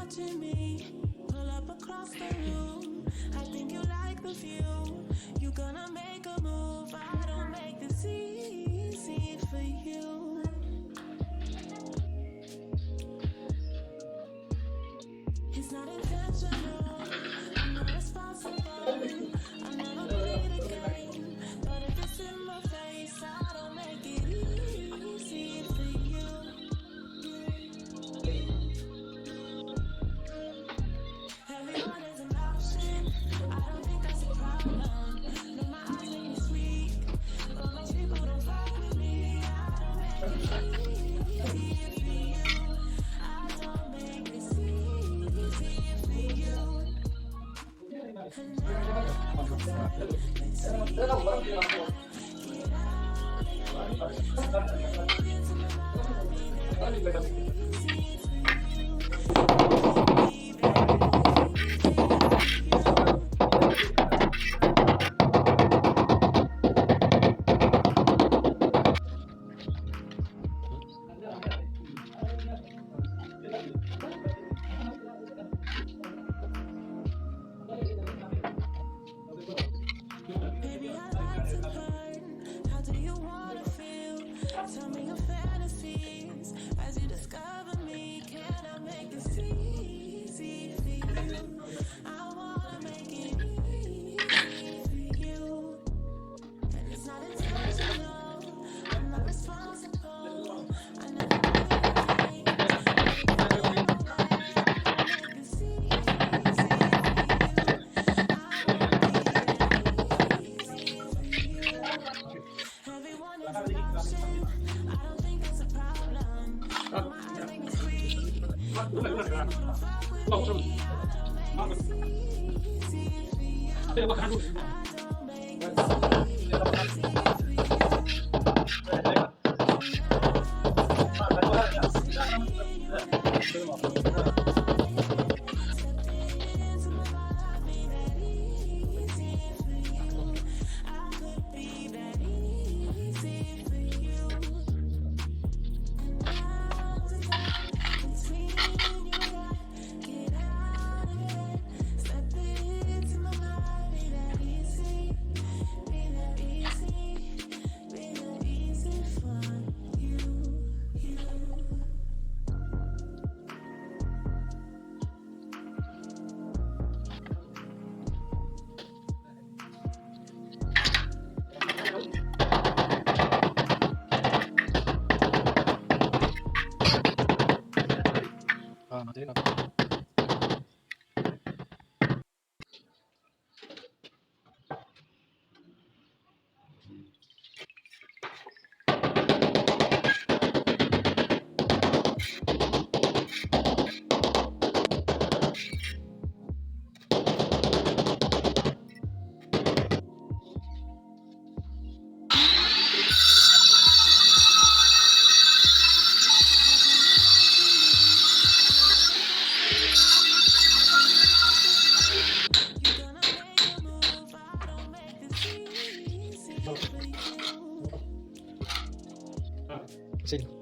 watching me pull up across the room. I think you like the view. You gonna make a move. I don't make this easy for you. It's not intentional. I'm not responsible. I never play the game. But if it's in my face, I don't make it easy for you. Everyone is an option. I don't think that's a problem. No, my eyes make me sweet. But most people don't fuck with me. I don't make it easy for you. I don't make this easy for you. And baby, I like to burn. How do you wanna feel? Tell me your fantasies as you discover me. Can I make this easy for you? I wanna make it easy for you. And it's not intentional. I'm not responsible. I never play the game. But if you're in my way, I make this easy for you. I won't be everyone is an option. I don't think that's a problem. My eyes make me sweet. But most people don't fuck with me. I don't make this easy for you. I don't make this easy for you. Sini.